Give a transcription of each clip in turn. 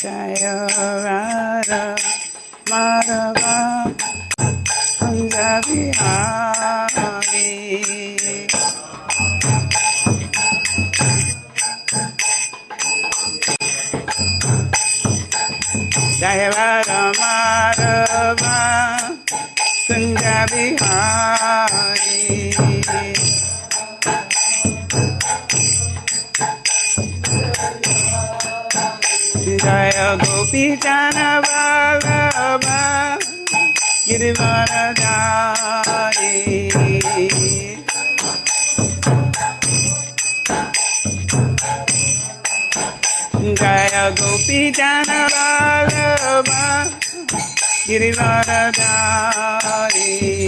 Jaya Radha Madhava Kunja Vihari. Jaya Radha Madhava Kunja Vihari. Jaya Gopi Jana Vallabha Girivaradhari. Jaya Gopi Jana Vallabha Girivaradhari.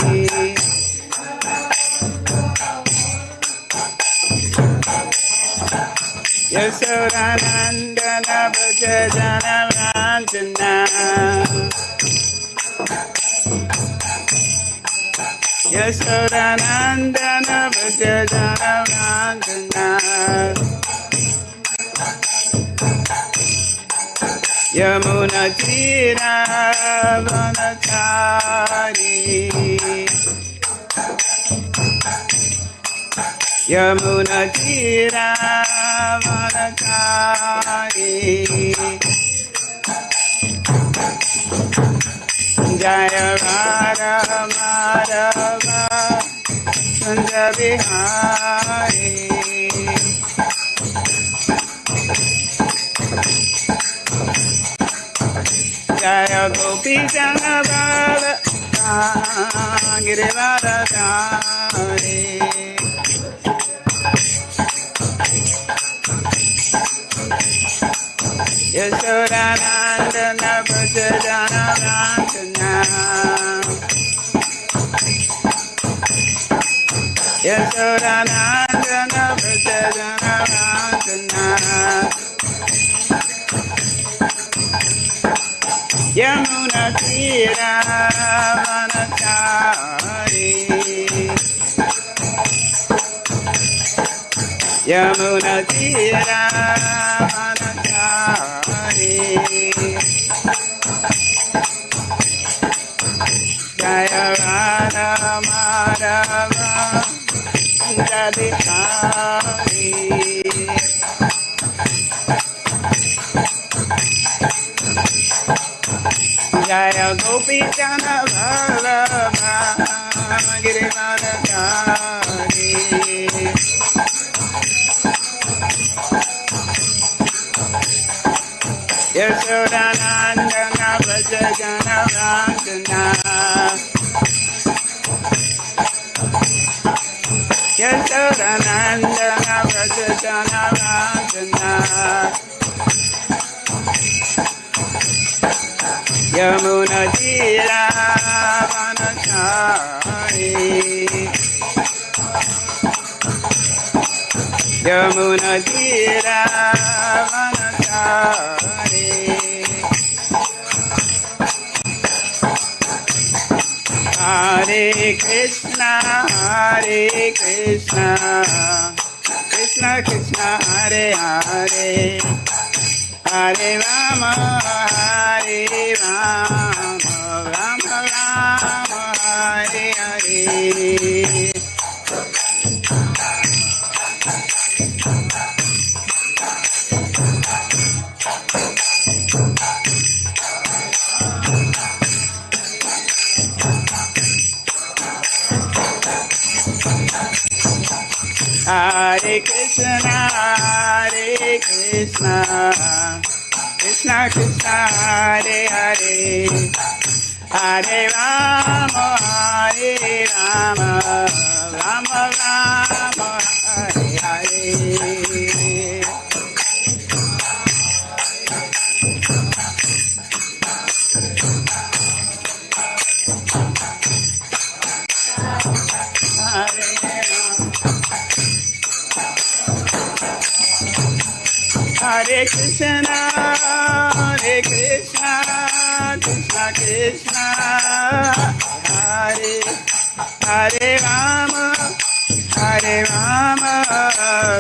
Yasodanandana Bhajana Ranjana. Yasodanandana Bhajana Ranjana. Yamuna Tira Vanachari. Yamuna Tira Vanachari. Jaya Radha Madhava Kunja Vihari. Jaya Gopi Jana Vallabha Girivaradhari. Yasodanandana Bhajana Ranjana. Yasodanandana Bhajana Ranjana. Yamuna Tira Vanachari. Yamuna Tira Vanachari. Jaya Radha Madhava Kunja Vihari. Jaya Gopi Jana Vallabha Girivaradhari. Yasodanandana Bhajana Ranjana. Yasodanandana Bhajana Ranjana. Yamuna Tira Vanachari. Yamuna Tira Vanachari. Hare Kṛṣṇa Hare Kṛṣṇa Kṛṣṇa Kṛṣṇa Hare Hare Hare Rama Hare Rama Rama Rama Hare Hare. Hare Kṛṣṇa Hare Kṛṣṇa Kṛṣṇa Kṛṣṇa Hare Hare Hare Rama Hare Rama Rama Rama Hare Hare. Hare Kṛṣṇa Hare Kṛṣṇa Kṛṣṇa Kṛṣṇa Hare Hare Rama Hare Rama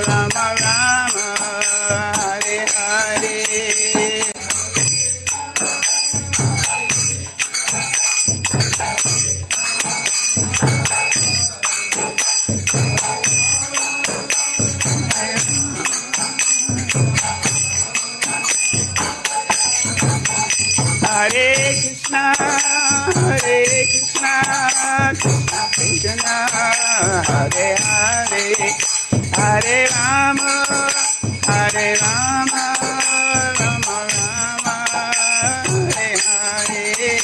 Rama Rama Hare Hare. Hare Hare, Hare Rama, Hare Rama, Rama Rama, Hare Hare.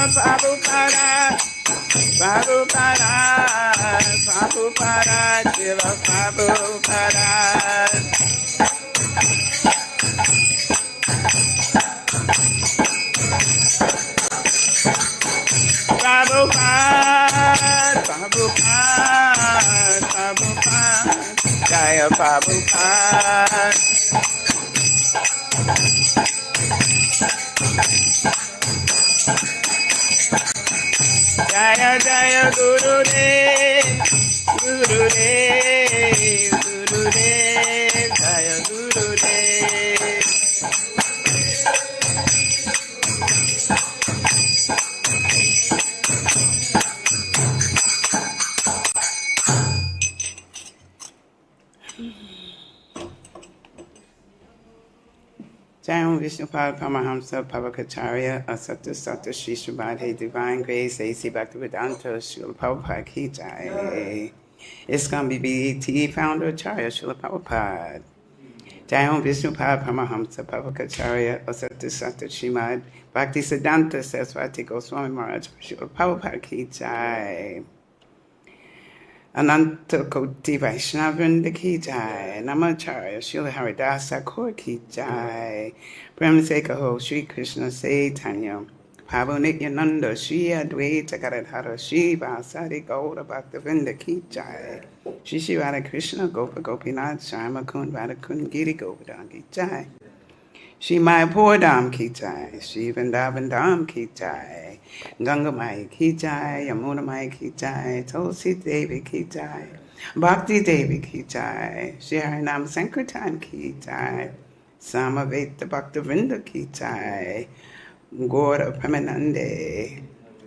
Prabhupada, Prabhupada, Prabhupada, Srila Prabhupada. Prabhupada, Prabhupada, Prabhupada, Jaya Prabhupada. Jaya Jaya Gurudev, Gurudev, Gurudev, Jaya Gurudev. Jayam Vishnupada Paramahamsa Pavakacharya Asattu Sattva Shri Shribhadhe Divine Grace A.C. Bhaktivedanta Srila Prabhupada Ki Jai. ISKCON BBT Founder Acharya Srila Prabhupada. Jayam Vishnupada Paramahamsa Pavakacharya Asattu Sattva Srimad Bhaktisiddhanta Saraswati Goswami Maharaj Srila Prabhupada Ki Jai. Ananta Koti Vaishnavrinda Ki Jai, Namacharya Srila Haridas Thakur Ki Jai, Brahmā Shri Kṛṣṇa Caitanya, Prabhu Nityananda Shri Advaita Gadadhara Shri Vasari Gaura Bhaktivinoda Ki Jai, Shri Shri Radha Kṛṣṇa Gopa Gopinath Sharma Kund Radha Kund Giri Govardhan Ki Jai, Shri Mayapur Dham Ki Jai, Shri Vrindavan Dham Ki Jai, Ganga Mai Ki Jai, Yamuna Mai Ki Jai, Tulsi Devi Ki Jai, Bhakti Devi Ki Jai, Shri Harinam Sankirtan Ki Jai, Samaveta Bhaktivinoda Ki Jai, Gaura Premanande.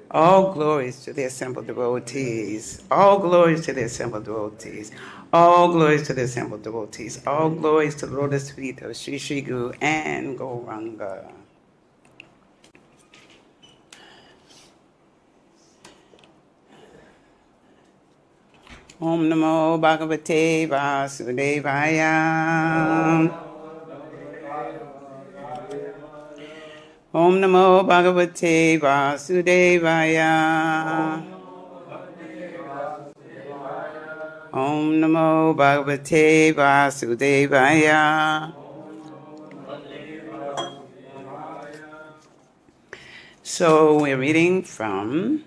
All glories to the assembled devotees. All glories to the assembled devotees. All glories to the assembled devotees. All glories to the lotus feet of Sri Sri Guru and Gauranga. Om Namo Bhagavate Vasudevaya. Om Namo Bhagavate Vasudevaya. Om Namo Bhagavate Vasudevaya. So we're reading from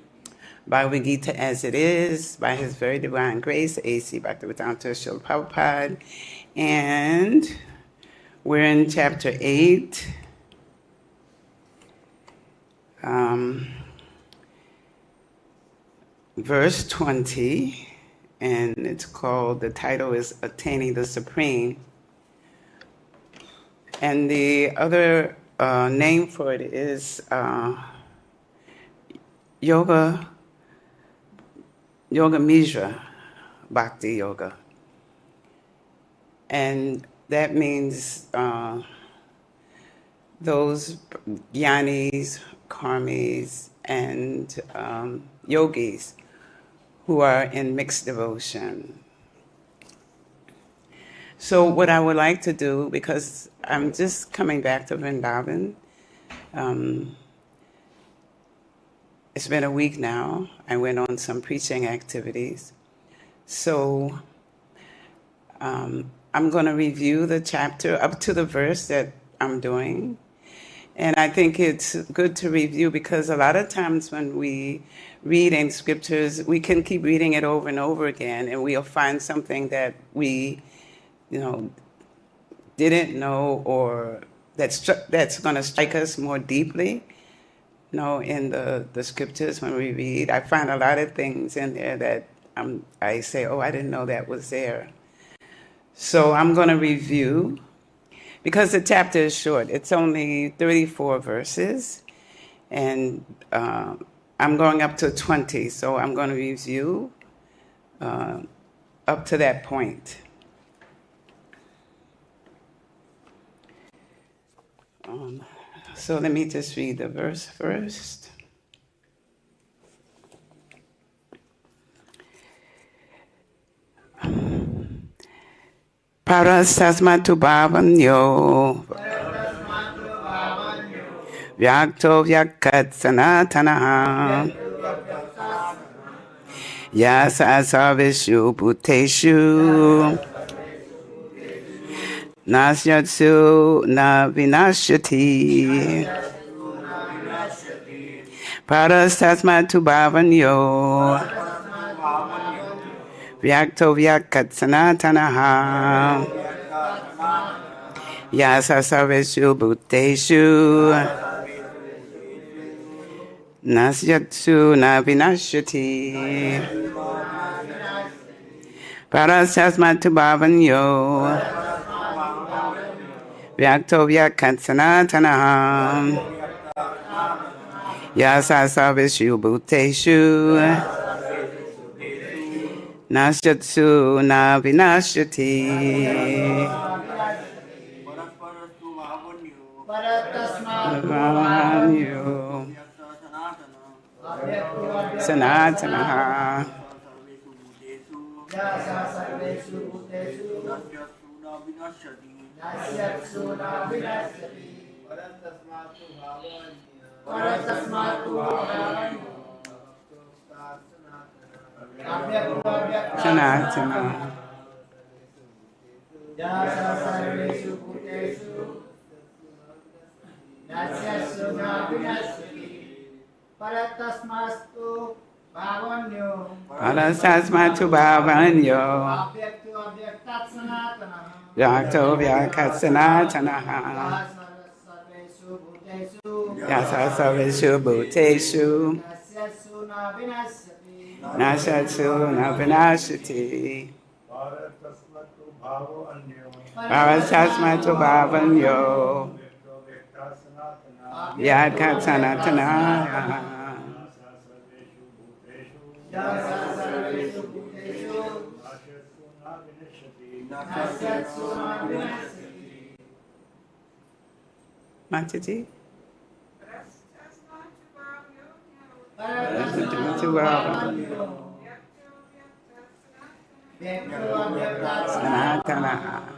Bhagavad Gita as it is, by His very divine grace, A.C. Bhaktivedanta Srila Prabhupada. And we're in chapter 8. Verse 20, and it's called, the title is Attaining the Supreme. And the other name for it is Yoga Misra, Bhakti Yoga. And that means those jnanis, karmis, and yogis who are in mixed devotion. So what I would like to do, because I'm just coming back to Vrindavan, it's been a week now. I went on some preaching activities. So I'm going to review the chapter up to the verse that I'm doing. And I think it's good to review because a lot of times when we read in scriptures, we can keep reading it over and over again, and we'll find something that we, didn't know, or that's going to strike us more deeply. In the scriptures when we read, I find a lot of things in there that I say, oh, I didn't know that was there. So I'm going to review. Because the chapter is short, it's only 34 verses, and I'm going up to 20, so I'm going to review up to that point. So let me just read the verse first. Paraḥ tasmāt bhāvaḥ vyakto vyaktāt sanātanaḥ sarveṣu bhūteṣu naśyatsu na vinaśyati paraḥ tasmāt bhāvaḥ vyakto vyaktāt sanātanaḥ sarveṣu bhūteṣu naśyatsu na vinaśyati paraḥ tasmāt bhāvaḥ vyakto vyaktāt sanātanaḥ sarveṣu bhūteṣu naśyatsu na vinaśyati sanātanaḥ paraḥ tasmāt bhāvaḥ vyakto vyaktāt sanātanaḥ sarveṣu bhūteṣu naśyatsu na vinaśyati paraḥ tasmāt bhāvaḥ vyaktāt sanātanaḥ Mataji. Sanātanaḥ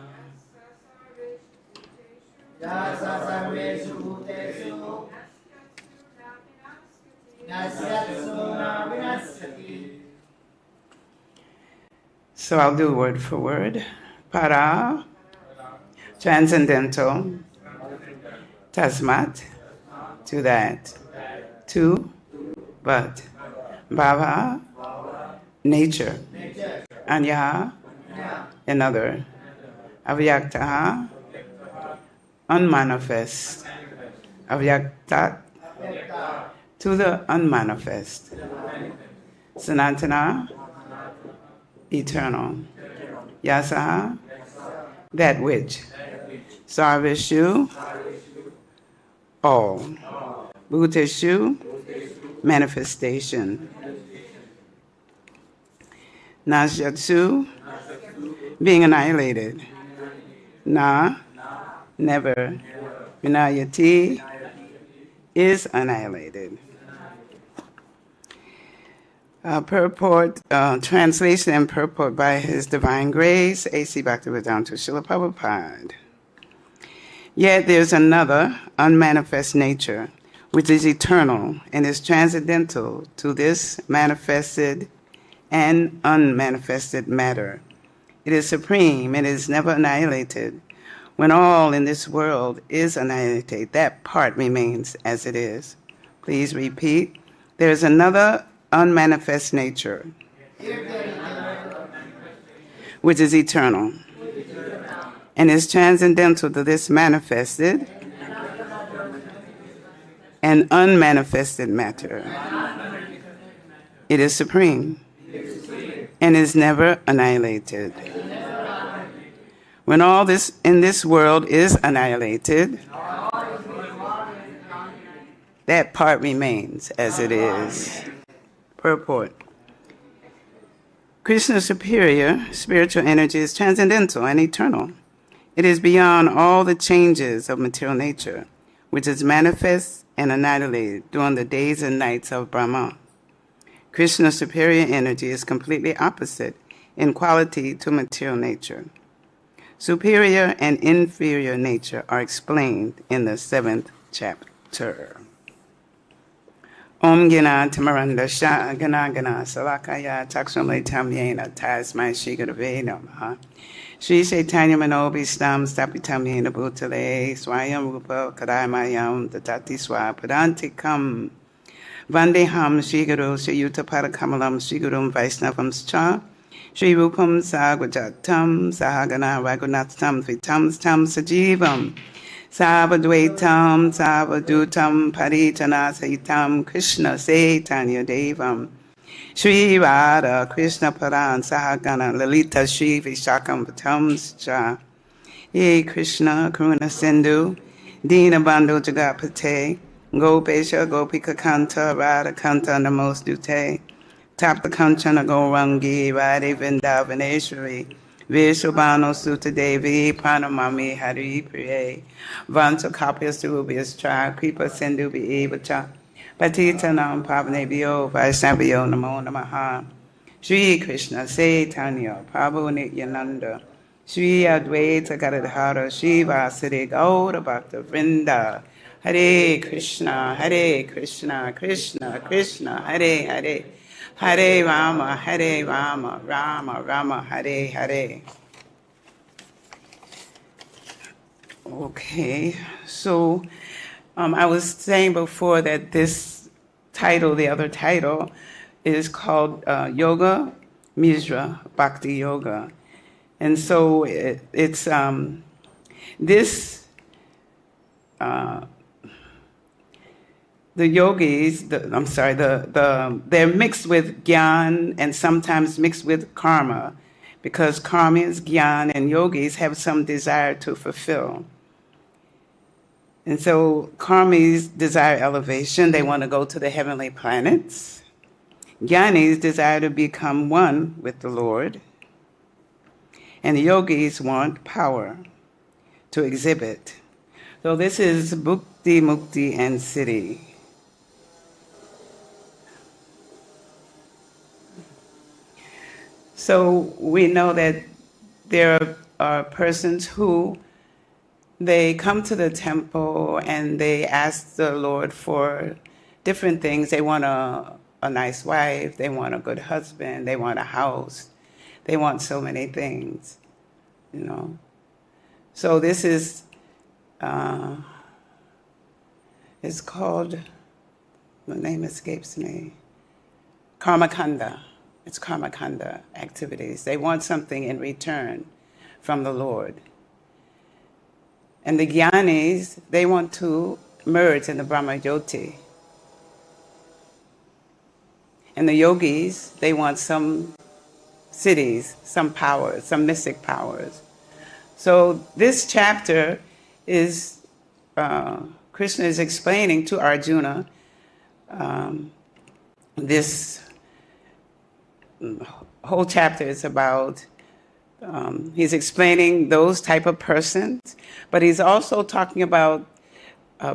So I'll do word for word. Paraḥ, transcendental. Tasmāt, to that. To, but. Bhāvaḥ, nature. Anyaḥ, another. Avyaktaḥ, unmanifest. Avyaktāt, to the unmanifest. Sanātanaḥ, eternal. Yasaḥ, that which. Sarveṣu, all. Bhūteṣu, manifestation. Naśyatsu, being annihilated. Na, never. Vinaśyati, is annihilated. Purport, translation and purport by His Divine Grace, A.C. Bhaktivedanta Srila Prabhupada. Yet there's another unmanifest nature, which is eternal and is transcendental to this manifested and unmanifested matter. It is supreme and is never annihilated. When all in this world is annihilated, that part remains as it is. Please repeat. There is another unmanifest nature, which is eternal and is transcendental to this manifested and unmanifested matter. It is supreme and is never annihilated. When all this in this world is annihilated, that part remains as it is. Purport. Kṛṣṇa's superior spiritual energy is transcendental and eternal. It is beyond all the changes of material nature, which is manifest and annihilated during the days and nights of Brahmā. Kṛṣṇa's superior energy is completely opposite in quality to material nature. Superior and inferior nature are explained in the 7th chapter. Om Gina Tamaranda Sha Gana Gana Salakaya Takshamle Tamyena Tasmāt Shigadave Namaha Sri Chaitanya Manobi Stam Stapitamyena Bhūtale Swayam Rupa Kadamayam Tatati Swa Padantikam Vandeham Shiguru Shayuta Parakamalam Shigurum Vaisnavam Cha Shri Rupam Sagvajatam Sahagana Ragunatham Vitam Tam Sajivam Savadvaitam Savadutam Paritana Sahitam Kṛṣṇa Saitanya Devam Shri Radha Kṛṣṇa Paran Sahagana Lalita Shri Vishakam Vatam Cha Ye Kṛṣṇa Karuna Sindhu Dina Bandhu Jagapate Gopesha Gopika Kanta Radha Kanta Namostute Tapta Kanchana Gaurangi Radhe Vrindavaneshwari Vishwabhanu Sutta Devi Pranamami Hari Priye Vanta Kapya Surubhyas Cha Kripa Sindhu Bhivacha Patitanam Pavanebhyo Vaishnavyo Namo Namaha Shri Kṛṣṇa Saitanya Prabhu Nityananda Shri Advaita Gadadhara Shri Vasudeva Gaura Bhakta Vrinda Hare Kṛṣṇa Kṛṣṇa Kṛṣṇa Hare Hare Hare Rama, Rama Rama, Hare Hare. Okay, so I was saying before that this title, the other title, is called Yoga Misra Bhakti Yoga. And so it's this the yogis, they're mixed with gyan and sometimes mixed with karma, because karma is gyan and yogis have some desire to fulfill. And so karmis desire elevation, they want to go to the heavenly planets. Jnanis desire to become one with the Lord. And the yogis want power to exhibit. So this is bhukti, mukti, and siddhi. So we know that there are persons who they come to the temple and they ask the Lord for different things. They want a nice wife, they want a good husband, they want a house, they want so many things, you know. So this is, it's called, the name escapes me, karmakanda. It's karmakanda activities. They want something in return from the Lord. And the jnanis, they want to merge in the Brahma Jyoti. And the yogis, they want some siddhis, some powers, some mystic powers. So this chapter is, Kṛṣṇa is explaining to Arjuna this whole chapter is about, he's explaining those type of persons, but he's also talking about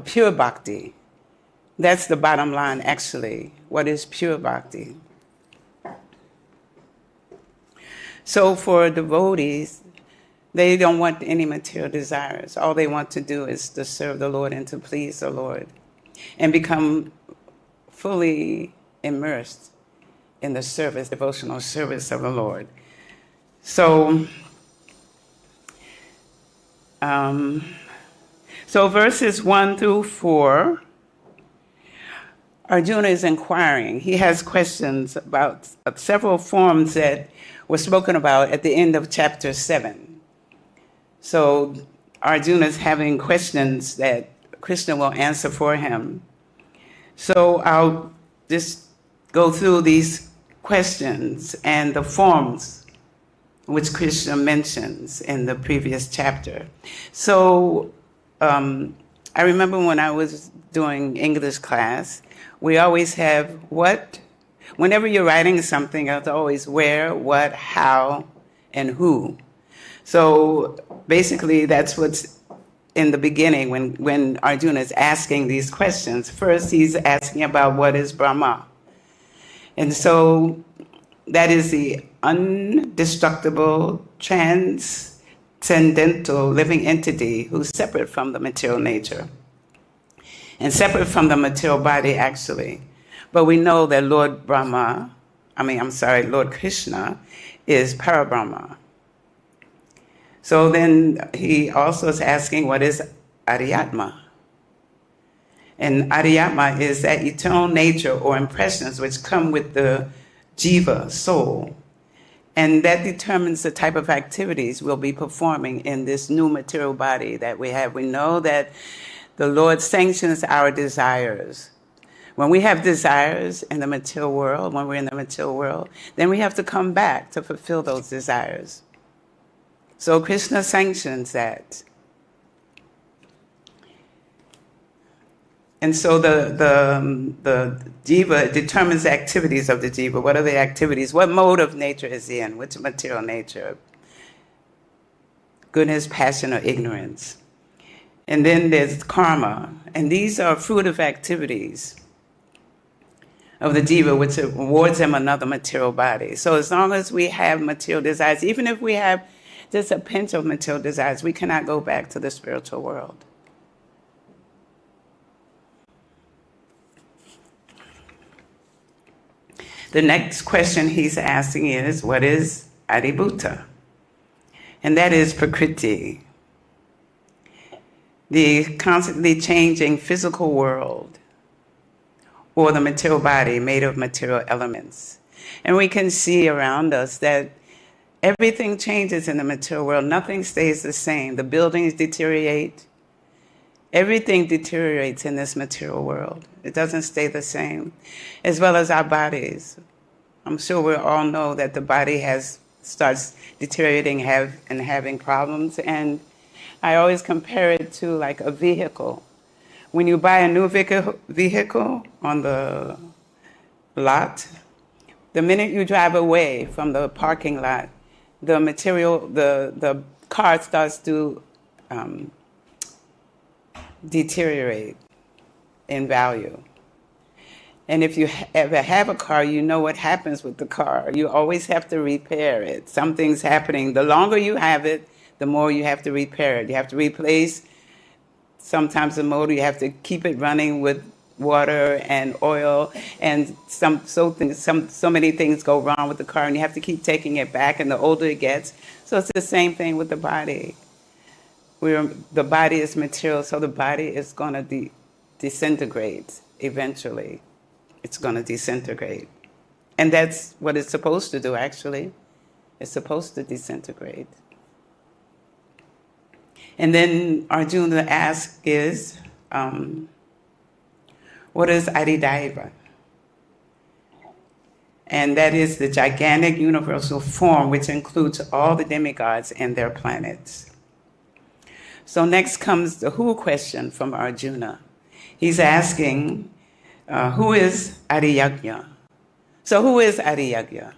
pure bhakti. That's the bottom line, actually. What is pure bhakti? So for devotees, they don't want any material desires. All they want to do is to serve the Lord and to please the Lord and become fully immersed in the service, devotional service of the Lord. So, verses 1 through 4, Arjuna is inquiring. He has questions about several forms that were spoken about at the end of chapter 7. So Arjuna is having questions that Kṛṣṇa will answer for him. So I'll just go through these questions and the forms which Kṛṣṇa mentions in the previous chapter. So I remember when I was doing English class, we always have what. Whenever you're writing something, it's always where, what, how, and who. So basically, that's what's in the beginning when Arjuna is asking these questions. First, he's asking about what is Brahmā. And so that is the undestructible, transcendental living entity who's separate from the material nature and separate from the material body, actually. But we know that Lord Kṛṣṇa is Parabrahma. So then he also is asking, what is Adhyatma? And Adhyatma is that eternal nature or impressions which come with the jiva, soul. And that determines the type of activities we'll be performing in this new material body that we have. We know that the Lord sanctions our desires. When we have desires in the material world, when we're in the material world, then we have to come back to fulfill those desires. So Kṛṣṇa sanctions that. And so the jiva determines the activities of the jiva. What are the activities? What mode of nature is he in? Which material nature? Goodness, passion, or ignorance. And then there's karma. And these are fruitive activities of the jiva, which awards him another material body. So as long as we have material desires, even if we have just a pinch of material desires, we cannot go back to the spiritual world. The next question he's asking is, what is Adibhuta? And that is Prakriti, the constantly changing physical world, or the material body made of material elements. And we can see around us that everything changes in the material world. Nothing stays the same. The buildings deteriorate. Everything deteriorates in this material world. It doesn't stay the same, as well as our bodies. I'm sure we all know that the body starts deteriorating and having problems. And I always compare it to like a vehicle. When you buy a new vehicle on the lot, the minute you drive away from the parking lot, the car starts to deteriorate in value. And if you ever have a car, you know what happens with the car. You always have to repair it. Something's happening. The longer you have it, the more you have to repair it. You have to replace sometimes the motor. You have to keep it running with water and oil, and so many things go wrong with the car, and you have to keep taking it back, and the older it gets. So it's the same thing with the body. The body is material, so the body is going to disintegrate eventually. It's going to disintegrate. And that's what it's supposed to do, actually. It's supposed to disintegrate. And then Arjuna asks is, what is Adidaiva? And that is the gigantic universal form which includes all the demigods and their planets. So next comes the who question from Arjuna. He's asking, who is Adiyagya? So who is Adiyagya?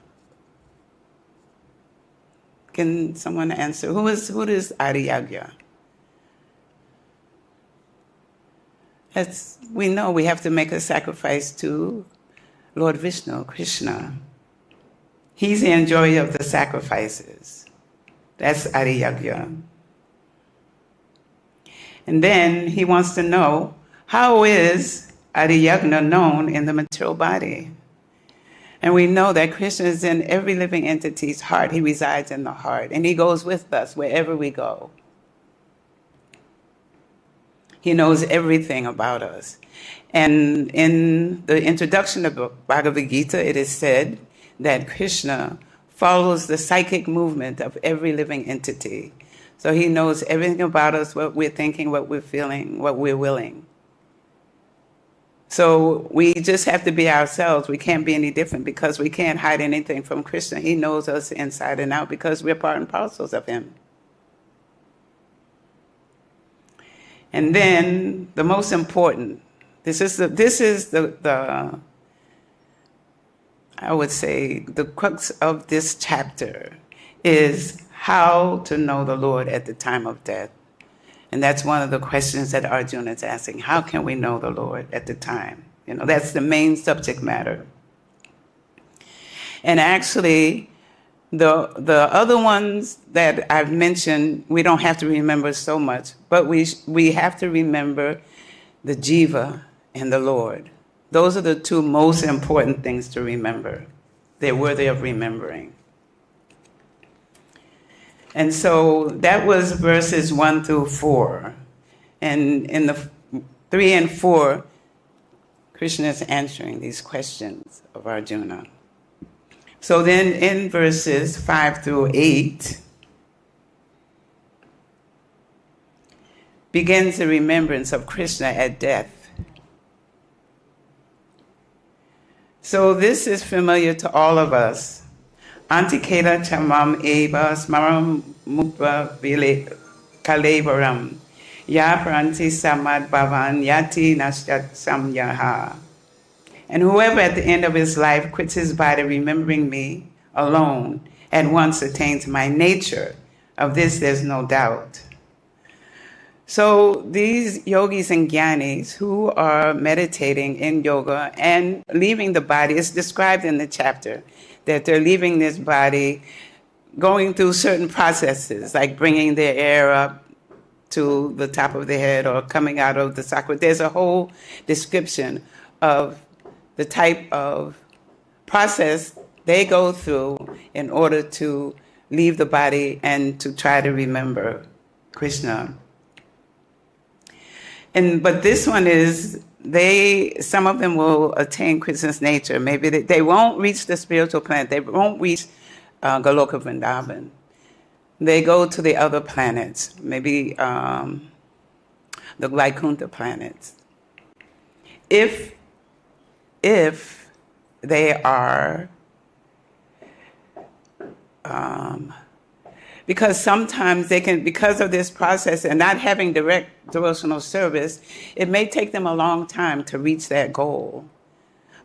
Can someone answer? Who is Adiyagya? As we know, we have to make a sacrifice to Lord Vishnu, Kṛṣṇa. He's the enjoyer of the sacrifices. That's Adiyagya. And then he wants to know, how is Adiyagya known in the material body? And we know that Kṛṣṇa is in every living entity's heart. He resides in the heart, and he goes with us wherever we go. He knows everything about us. And in the introduction of the Bhagavad Gita, it is said that Kṛṣṇa follows the psychic movement of every living entity. So he knows everything about us, what we're thinking, what we're feeling, what we're willing. So we just have to be ourselves. We can't be any different because we can't hide anything from Kṛṣṇa. He knows us inside and out because we're part and parcels of him. And then the most important, this is the I would say the crux of this chapter is how to know the Lord at the time of death. And that's one of the questions that Arjuna is asking. How can we know the Lord at the time? That's the main subject matter. And actually, the other ones that I've mentioned, we don't have to remember so much, but we have to remember the jiva and the Lord. Those are the two most important things to remember. They're worthy of remembering. And so that was verses 1 through 4. And in the 3 and 4, Kṛṣṇa is answering these questions of Arjuna. So then in verses 5 through 8, begins the remembrance of Kṛṣṇa at death. So this is familiar to all of us. Antiketa chamam eva smaram mukva kalevaram ya pranti samad bhavan yati naśyatsu yaha. And whoever at the end of his life quits his body remembering me alone at once attains my nature. Of this there's no doubt. So these yogis and jnanis who are meditating in yoga and leaving the body, it's described in the chapter that they're leaving this body, going through certain processes, like bringing their air up to the top of the head or coming out of the sakra. There's a whole description of the type of process they go through in order to leave the body and to try to remember Kṛṣṇa. But this one is, some of them will attain Kṛṣṇa's nature. Maybe they won't reach the spiritual planet. They won't reach Goloka Vrindavan. They go to the other planets, maybe the Vaikuntha planets. If they are, because sometimes they can, because of this process and not having direct devotional service, it may take them a long time to reach that goal.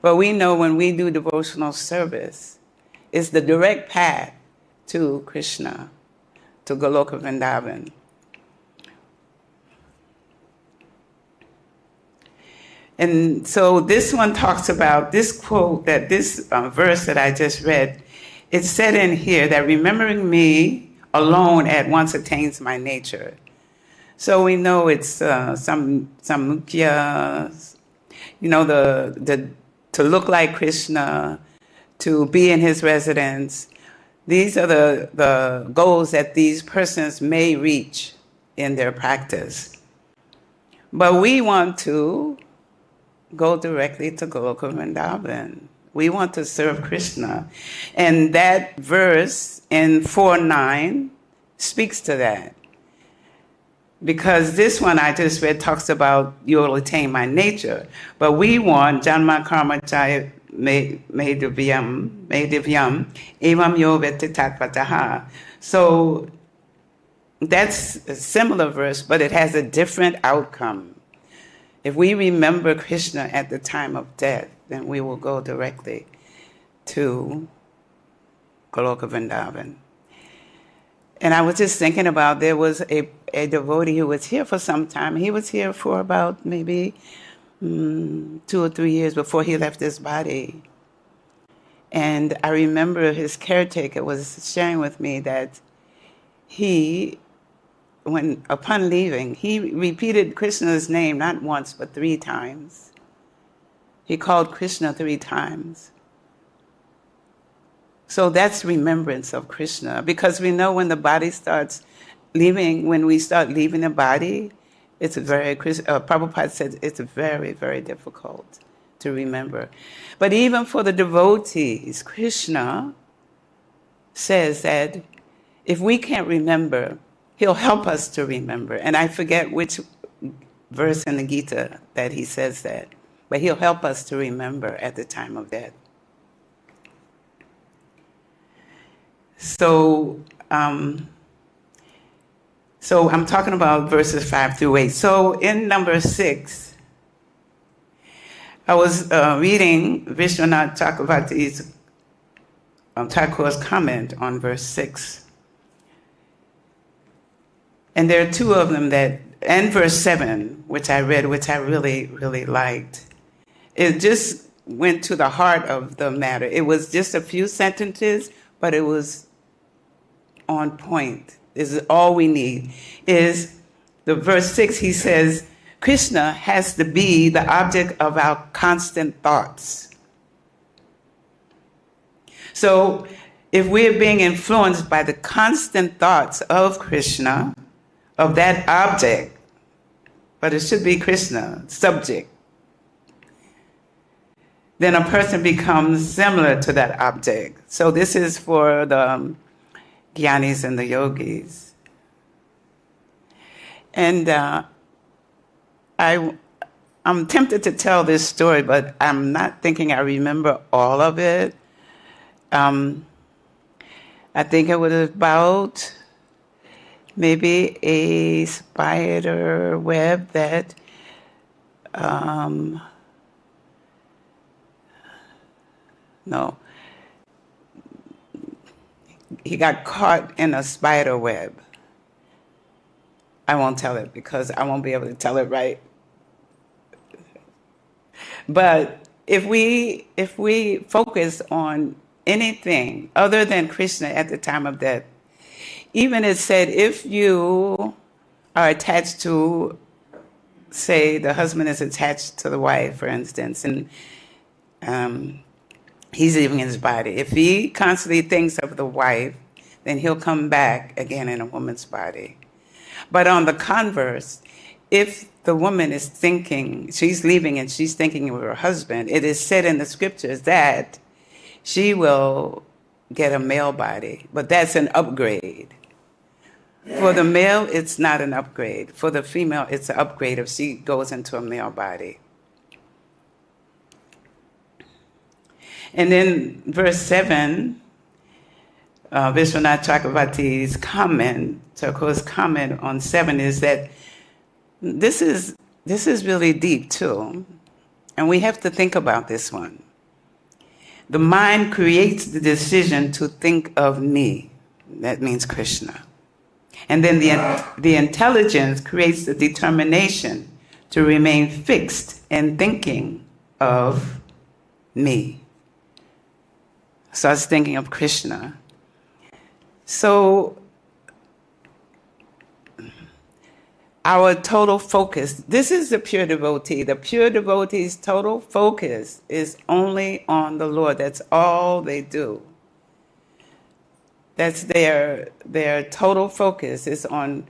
But we know when we do devotional service, it's the direct path to Kṛṣṇa, to Goloka Vrindavan. And so this one talks about this quote, that this verse that I just read, it's said in here that remembering me alone at once attains my nature. So we know it's some mukhya, to look like Kṛṣṇa, to be in his residence. These are the goals that these persons may reach in their practice. But we want to go directly to Goloka Vrindavan. We want to serve Kṛṣṇa. And that verse in 4:9 speaks to that. Because this one I just read talks about you'll attain my nature. But we want janma karma jaya me divyam evam yo vyaktāt. So that's a similar verse, but it has a different outcome. If we remember Kṛṣṇa at the time of death, then we will go directly to Goloka Vrindavan. And I was just thinking about, there was a devotee who was here for some time. He was here for about maybe 2 or 3 years before he left this body. And I remember his caretaker was sharing with me that upon leaving, he repeated Kṛṣṇa's name not once but 3 times. He called Kṛṣṇa 3 times. So that's remembrance of Kṛṣṇa, because we know when the body starts leaving, when we start leaving the body, it's Prabhupada said it's very, very difficult to remember. But even for the devotees, Kṛṣṇa says that if we can't remember, he'll help us to remember. And I forget which verse in the Gita that he says that, but he'll help us to remember at the time of death. So So I'm talking about verses 5 through 8. So in number 6, I was reading Vishwanath Chakravarti's Thakur's comment on verse 6. And there are two of them that, and verse 7, which I read, which I really, really liked. It just went to the heart of the matter. It was just a few sentences, but it was on point. This is all we need. Is the verse 6, he says, Kṛṣṇa has to be the object of our constant thoughts. So if we're being influenced by the constant thoughts of Kṛṣṇa, of that object, but it should be Kṛṣṇa, subject, then a person becomes similar to that object. So this is for the Gyanis and the yogis. And I'm tempted to tell this story, but I'm not thinking I remember all of it. I think it was about maybe a spider web that he got caught in a spider web. I won't tell it because I won't be able to tell it right. But if we focus on anything other than Kṛṣṇa at the time of death, even it said if you are attached to, say, the husband is attached to the wife, for instance, and he's leaving his body. If he constantly thinks of the wife, then he'll come back again in a woman's body. But on the converse, if the woman is thinking, she's leaving and she's thinking of her husband, it is said in the scriptures that she will get a male body, but that's an upgrade. For the male, it's not an upgrade. For the female, it's an upgrade if she goes into a male body. And then verse 7, Vishwanath Chakravarti's comment, Thakur's comment on 7 is that this is really deep too. And we have to think about this one. The mind creates the decision to think of me. That means Kṛṣṇa. And then the intelligence creates the determination to remain fixed in thinking of me. So I was thinking of Kṛṣṇa. So our total focus, this is the pure devotee. The pure devotee's total focus is only on the Lord. That's all they do. That's their total focus is on.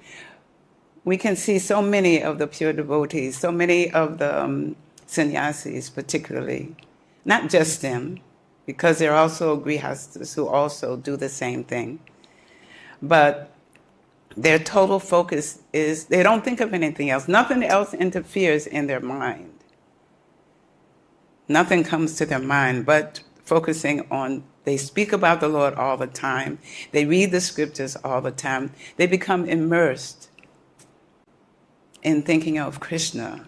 We can see so many of the pure devotees, so many of the sannyasis particularly, not just them, because there are also grihastas who also do the same thing. But their total focus is, they don't think of anything else. Nothing else interferes in their mind. Nothing comes to their mind but focusing on, they speak about the Lord all the time. They read the scriptures all the time. They become immersed in thinking of Kṛṣṇa.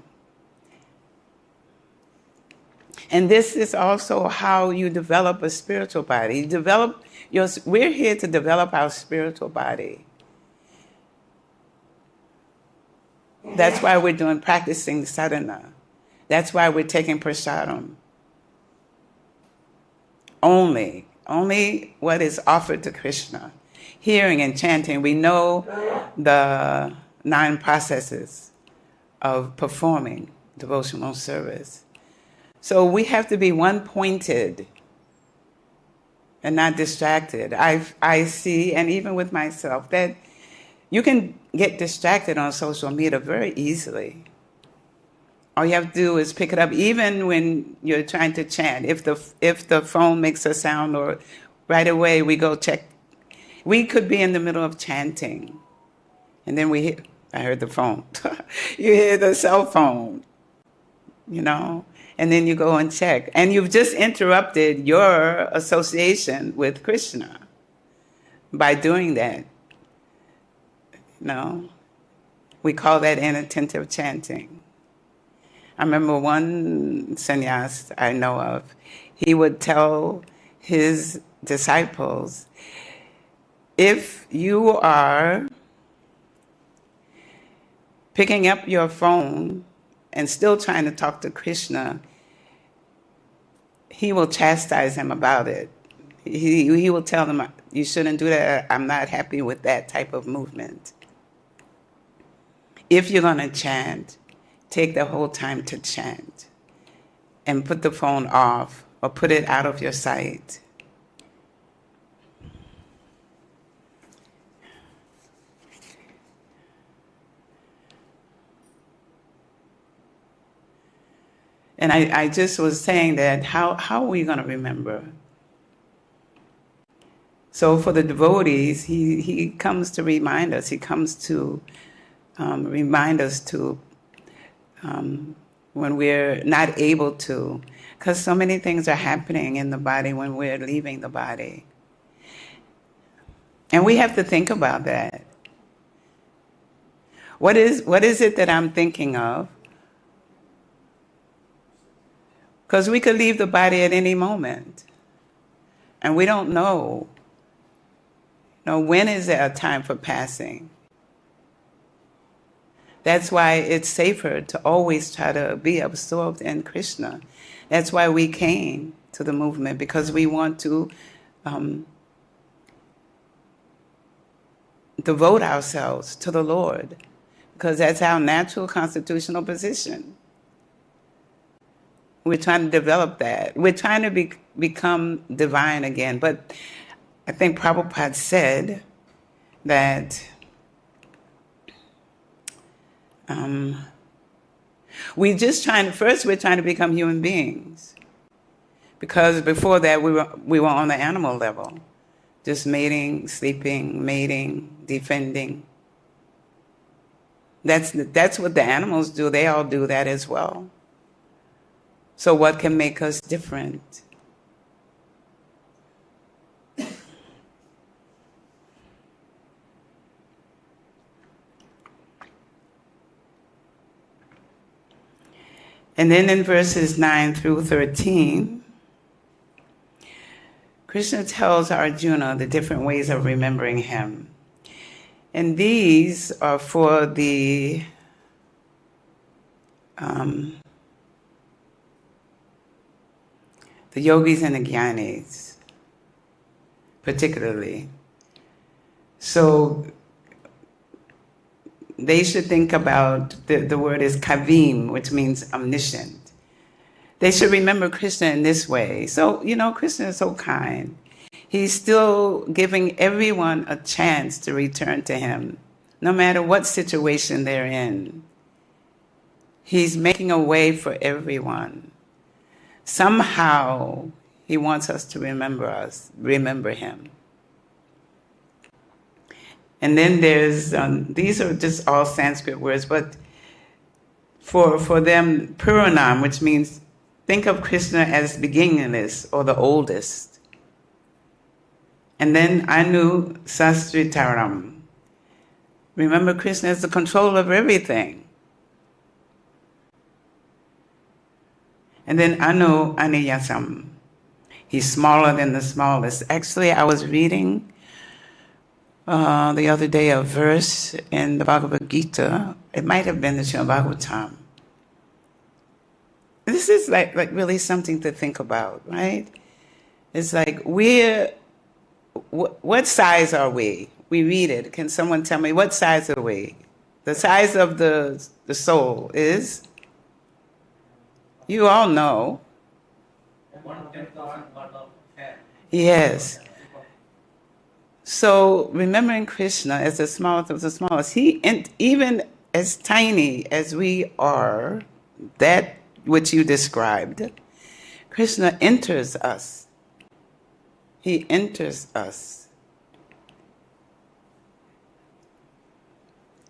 And this is also how you develop a spiritual body. We're here to develop our spiritual body. That's why we're practicing sadhana. That's why we're taking prasadam. Only what is offered to Kṛṣṇa. Hearing and chanting, we know the 9 processes of performing devotional service. So we have to be one-pointed and not distracted. I see, and even with myself, that you can get distracted on social media very easily. All you have to do is pick it up, even when you're trying to chant. If the phone makes a sound, or right away we go check. We could be in the middle of chanting, and then I heard the phone. You hear the cell phone, and then you go and check. And you've just interrupted your association with Kṛṣṇa by doing that. We call that inattentive chanting. I remember one sannyas I know of, he would tell his disciples, if you are picking up your phone and still trying to talk to Kṛṣṇa, he will chastise him about it. He will tell them, you shouldn't do that. I'm not happy with that type of movement. If you're going to chant, take the whole time to chant and put the phone off or put it out of your sight. And I just was saying that, how are we going to remember? So for the devotees, he comes to remind us. He comes to remind us to, when we're not able to, because so many things are happening in the body when we're leaving the body. And we have to think about that. What is it that I'm thinking of? Because we could leave the body at any moment. And we don't know. When is there a time for passing? That's why it's safer to always try to be absorbed in Kṛṣṇa. That's why we came to the movement, because we want to devote ourselves to the Lord, because that's our natural constitutional position. We're trying to develop that. We're trying to become divine again. But I think Prabhupada said that we're trying to become human beings. Because before that, we were on the animal level. Just mating, sleeping, mating, defending. That's what the animals do. They all do that as well. So what can make us different? And then in verses 9 through 13, Kṛṣṇa tells Arjuna the different ways of remembering him. And these are for the yogis and the jnanis, particularly. So they should think about, the word is kavim, which means omniscient. They should remember Kṛṣṇa in this way. So, Kṛṣṇa is so kind. He's still giving everyone a chance to return to him, no matter what situation they're in. He's making a way for everyone. Somehow, he wants us to remember him. And then there's, these are just all Sanskrit words, but for them, Puranam, which means think of Kṛṣṇa as beginningless or the oldest. And then Anu Sastritaram. Remember Kṛṣṇa as the controller of everything. And then Anu Aniyasam. He's smaller than the smallest. Actually, I was reading the other day a verse in the Bhagavad Gita. It might have been the Srimad Bhagavatam. This is like really something to think about, right? It's like what size are we? We read it. Can someone tell me what size are we? The size of the soul is? You all know. 1/10,000 part of hair. Yes. So remembering Kṛṣṇa as the smallest of the smallest, even as tiny as we are, that which you described, Kṛṣṇa enters us. He enters us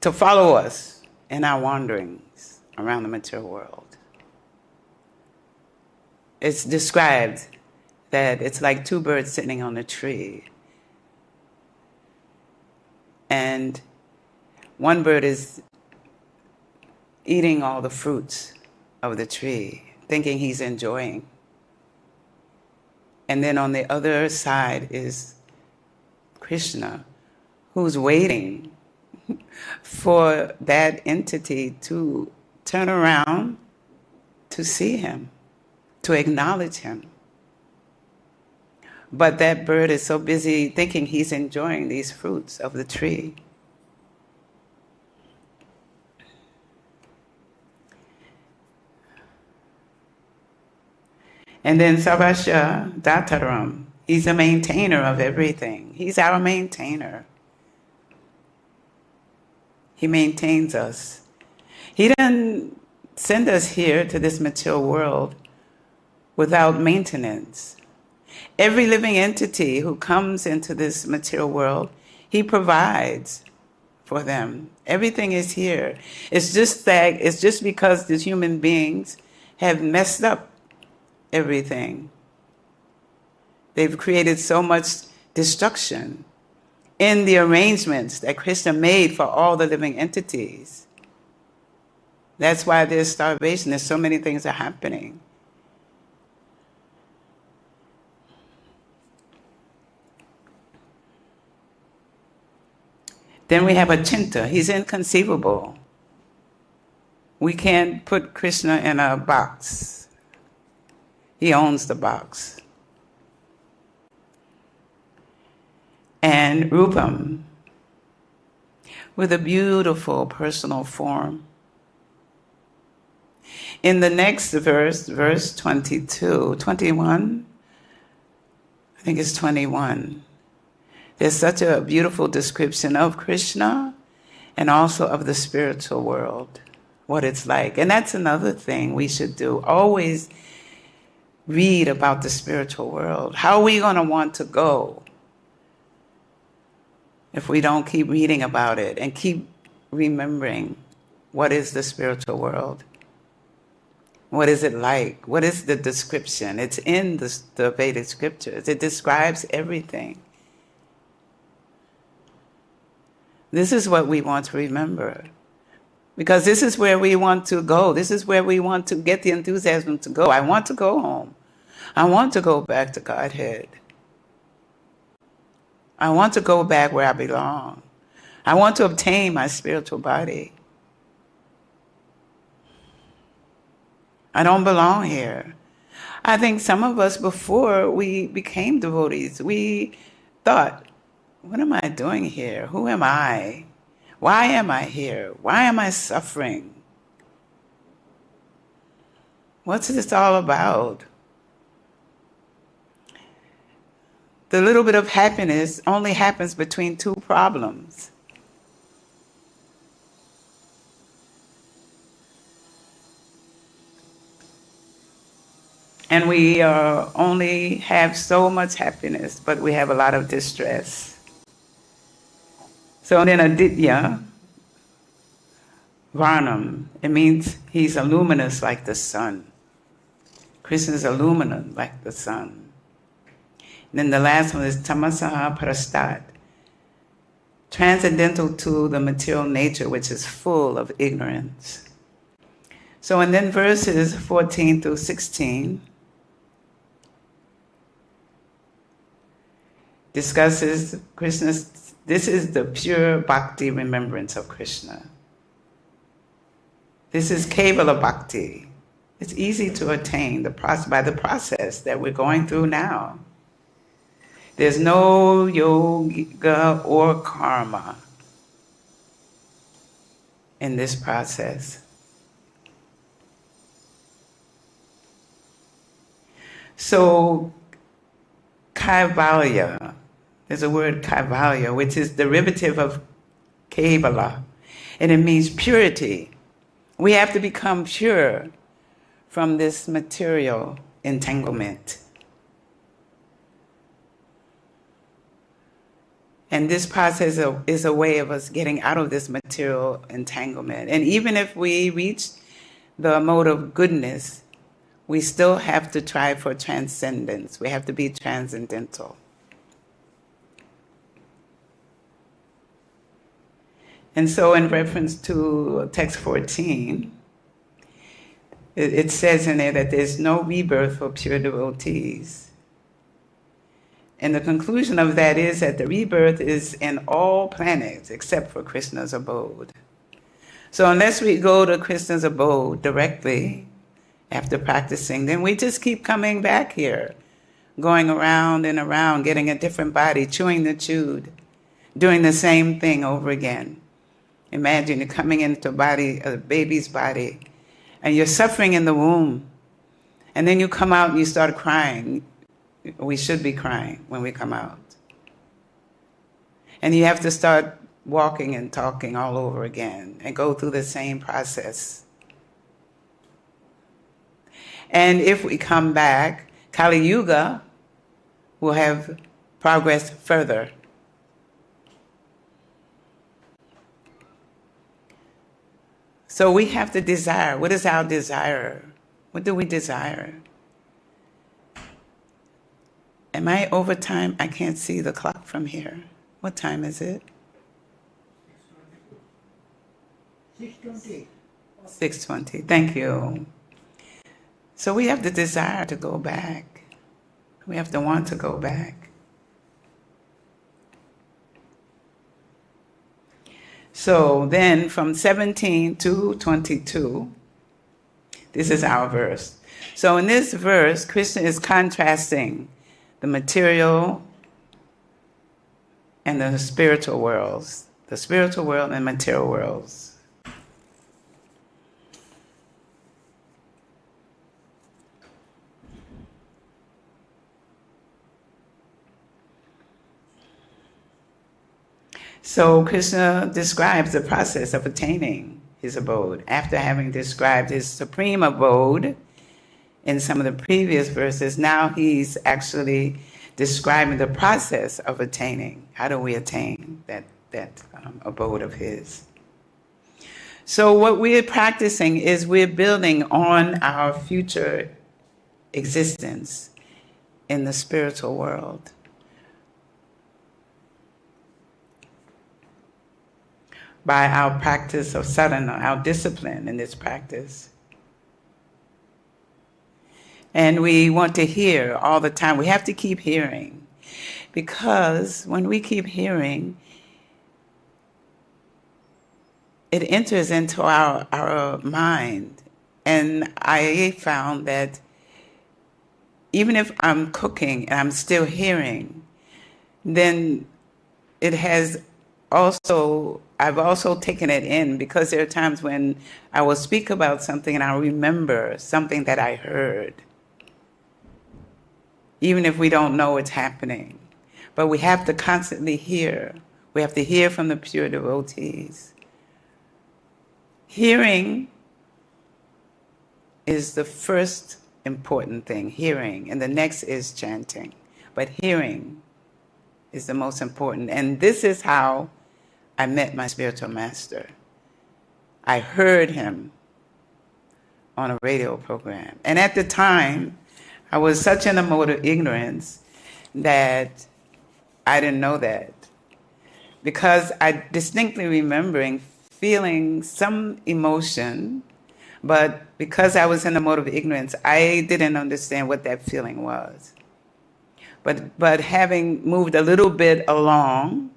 to follow us in our wanderings around the material world. It's described that it's like two birds sitting on a tree. And one bird is eating all the fruits of the tree, thinking he's enjoying. And then on the other side is Kṛṣṇa, who's waiting for that entity to turn around to see him, to acknowledge him. But that bird is so busy thinking he's enjoying these fruits of the tree. And then sarveṣu dataram, he's a maintainer of everything. He's our maintainer. He maintains us. He doesn't send us here to this material world without maintenance. Every living entity who comes into this material world, he provides for them. Everything is here. It's just because these human beings have messed up everything. They've created so much destruction in the arrangements that Kṛṣṇa made for all the living entities. That's why there's starvation. There's so many things are happening. Then we have Achinta. He's inconceivable. We can't put Kṛṣṇa in a box. He owns the box. And Rupam, with a beautiful personal form. In the next verse, verse 22, 21, I think it's 21, there's such a beautiful description of Kṛṣṇa and also of the spiritual world, what it's like. And that's another thing we should do. Always read about the spiritual world. How are we going to want to go if we don't keep reading about it and keep remembering what is the spiritual world? What is it like? What is the description? It's in the Vedic scriptures. It describes everything. This is what we want to remember. Because this is where we want to go. This is where we want to get the enthusiasm to go. I want to go home. I want to go back to Godhead. I want to go back where I belong. I want to obtain my spiritual body. I don't belong here. I think some of us, before we became devotees, we thought, what am I doing here? Who am I? Why am I here? Why am I suffering? What's this all about? The little bit of happiness only happens between two problems. And we only have so much happiness, but we have a lot of distress. So then aditya, varnam, it means he's a luminous like the sun. Kṛṣṇa is a luminous like the sun. And then the last one is tamasaha parastat, transcendental to the material nature, which is full of ignorance. So and then verses 14 through 16 discusses Kṛṣṇa's, this is the pure bhakti remembrance of Kṛṣṇa. This is kevala bhakti. It's easy to attain by the process that we're going through now. There's no yoga or karma in this process. So kaivalya, there's a word kaivalya, which is derivative of kevala, and it means purity. We have to become pure from this material entanglement. And this process is a way of us getting out of this material entanglement. And even if we reach the mode of goodness, we still have to try for transcendence. We have to be transcendental. And so in reference to text 14, it says in there that there's no rebirth for pure devotees. And the conclusion of that is that the rebirth is in all planets except for Kṛṣṇa's abode. So unless we go to Kṛṣṇa's abode directly after practicing, then we just keep coming back here, going around and around, getting a different body, chewing the chewed, doing the same thing over again. Imagine you're coming into a baby's body, and you're suffering in the womb. And then you come out and you start crying. We should be crying when we come out. And you have to start walking and talking all over again and go through the same process. And if we come back, Kali Yuga will have progressed further. So we have to desire. What is our desire? What do we desire? Am I over time? I can't see the clock from here. What time is it? 6:20. 6:20. Thank you. So we have the desire to go back. We have to want to go back. So then from 17 to 22, this is our verse. So in this verse, Kṛṣṇa is contrasting the material and the spiritual worlds, the spiritual world and material worlds. So Kṛṣṇa describes the process of attaining his abode. After having described his supreme abode in some of the previous verses, now he's actually describing the process of attaining. How do we attain that abode of his? So what we're practicing is we're building on our future existence in the spiritual world. By our practice of sadhana, our discipline in this practice. And we want to hear all the time. We have to keep hearing. Because when we keep hearing, it enters into our mind. And I found that even if I'm cooking and I'm still hearing, then it has also, I've also taken it in, because there are times when I will speak about something and I'll remember something that I heard, even if we don't know it's happening. But we have to constantly hear. We have to hear from the pure devotees. Hearing is the first important thing, hearing, and the next is chanting. But hearing is the most important. And this is how I met my spiritual master. I heard him on a radio program. And at the time, I was such in a mode of ignorance that I didn't know that. Because I distinctly remembering feeling some emotion, but because I was in a mode of ignorance, I didn't understand what that feeling was. But having moved a little bit along,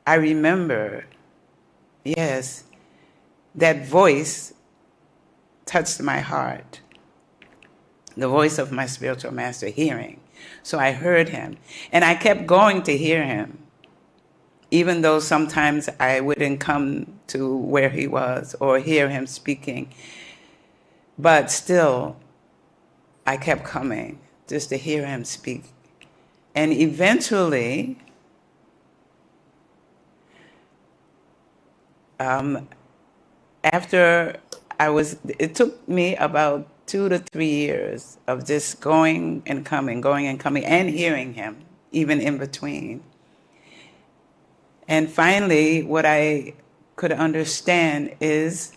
I remember, yes, that voice touched my heart. The voice of my spiritual master, hearing. So I heard him. And I kept going to hear him, even though sometimes I wouldn't come to where he was or hear him speaking. But still, I kept coming just to hear him speak. And eventually, after it took me about 2 to 3 years of just going and coming, and hearing him, even in between. And finally, what I could understand is,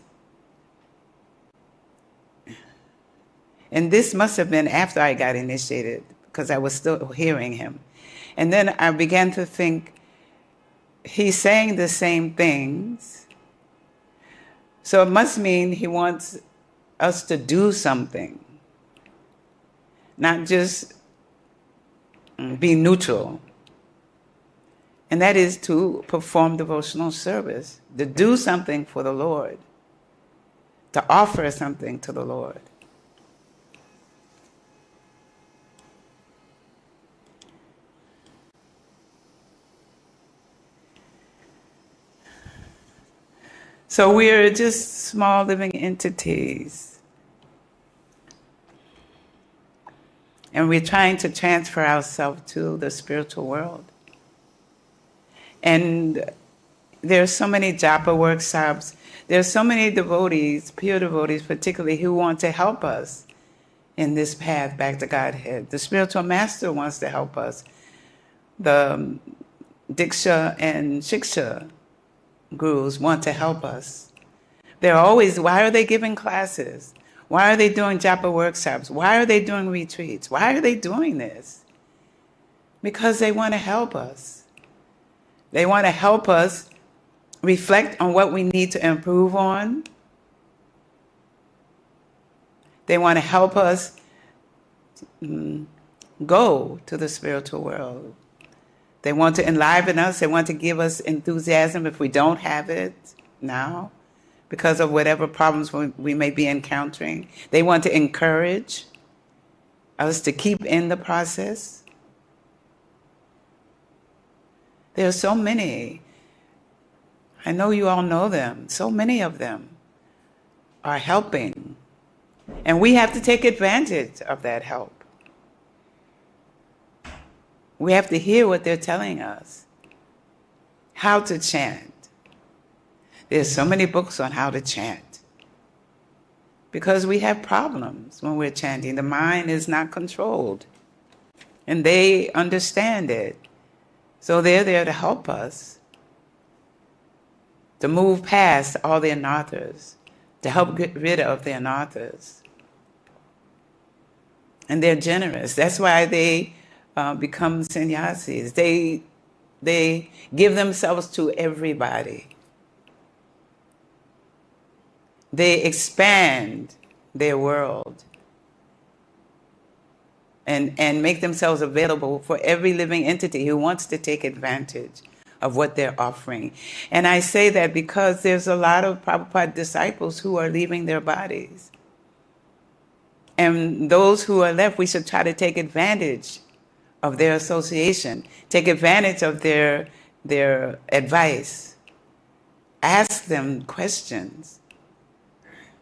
and this must have been after I got initiated, because I was still hearing him. And then I began to think, he's saying the same things. So it must mean he wants us to do something, not just be neutral. And that is to perform devotional service, to do something for the Lord, to offer something to the Lord. So we're just small living entities. And we're trying to transfer ourselves to the spiritual world. And there's so many japa workshops. There's so many devotees, pure devotees particularly, who want to help us in this path back to Godhead. The spiritual master wants to help us. The Diksha and Shiksha gurus want to help us. They're always, why are they giving classes? Why are they doing japa workshops? Why are they doing retreats? Why are they doing this? Because they want to help us. They want to help us reflect on what we need to improve on. They want to help us go to the spiritual world. They want to enliven us. They want to give us enthusiasm if we don't have it now because of whatever problems we may be encountering. They want to encourage us to keep in the process. There are so many. I know you all know them. So many of them are helping. And we have to take advantage of that help. We have to hear what they're telling us. How to chant. There's so many books on how to chant. Because we have problems when we're chanting. The mind is not controlled. And they understand it. So they're there to help us. To move past all the anarthas. To help get rid of the anarthas. And they're generous. That's why they become sannyasis. They give themselves to everybody. They expand their world and make themselves available for every living entity who wants to take advantage of what they're offering. And I say that because there's a lot of Prabhupada disciples who are leaving their bodies. And those who are left, we should try to take advantage of their association, take advantage of their advice, ask them questions,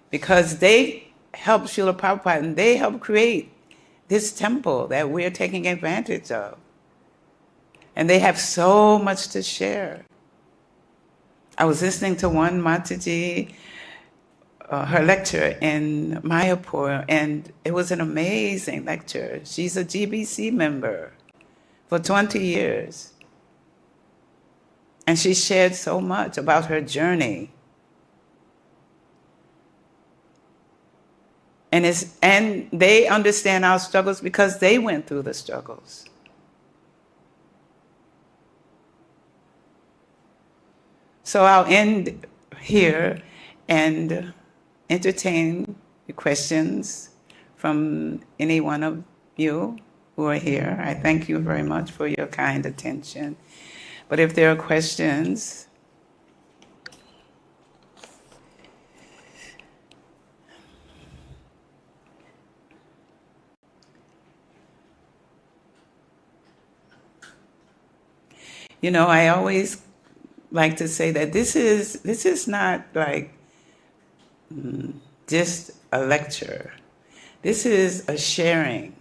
because they helped Srila Prabhupada and they helped create this temple that we're taking advantage of. And they have so much to share. I was listening to one Mataji, her lecture in Mayapur, and it was an amazing lecture. She's a GBC member for 20 years. And she shared so much about her journey. And they understand our struggles because they went through the struggles. So I'll end here and entertain the questions from any one of you who are here. I thank you very much for your kind attention. But if there are questions, I always like to say that this is not like just a lecture. This is a sharing.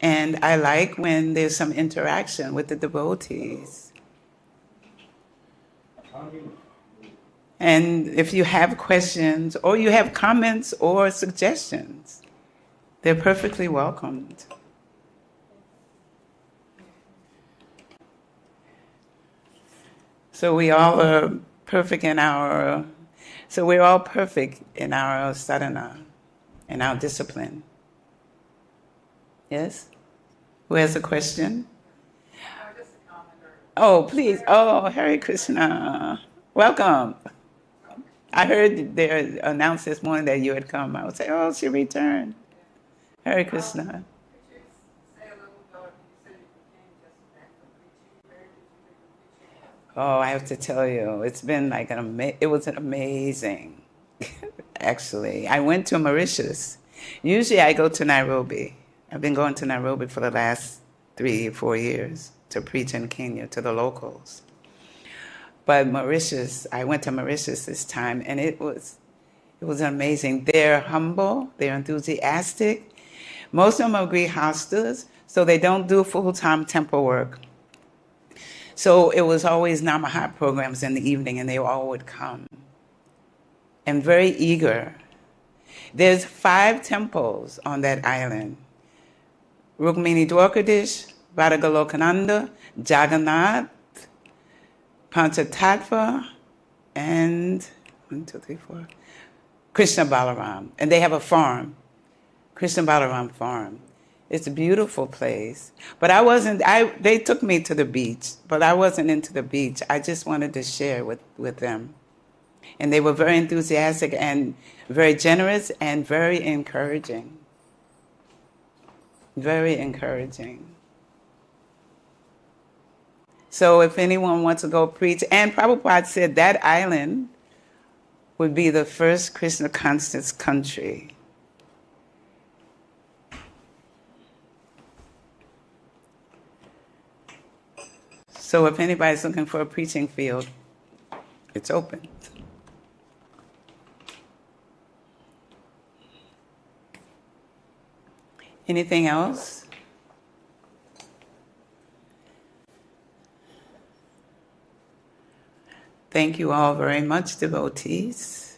And I like when there's some interaction with the devotees. And if you have questions or you have comments or suggestions, they're perfectly welcomed. So we all are perfect in our sadhana, in our discipline. Yes? Who has a question? I Oh, please. Oh, Hare Kṛṣṇa. Welcome. I heard they announced this morning that you had come. I would say, oh, she returned. Hare Kṛṣṇa. Oh, I have to tell you, it's been like it was an amazing, actually. I went to Mauritius. Usually I go to Nairobi. I've been going to Nairobi for the last 3 or 4 years to preach in Kenya to the locals. But Mauritius, I went to Mauritius this time, and it was amazing. They're humble, they're enthusiastic. Most of them are grihastas, so they don't do full-time temple work. So it was always namaha programs in the evening, and they all would come. And very eager. There's 5 temples on that island. Rukmini Dwarkadish, Vadagalokananda, Jagannath, Panchatattva, and 1, 2, 3, 4, Kṛṣṇa Balaram. And they have a farm, Kṛṣṇa Balaram farm. It's a beautiful place. But they took me to the beach, but I wasn't into the beach. I just wanted to share with them. And they were very enthusiastic and very generous and very encouraging. Very encouraging. So if anyone wants to go preach, and Prabhupada said that island would be the first Krishna conscious country. So if anybody's looking for a preaching field, it's open. Anything else? Thank you all very much, devotees.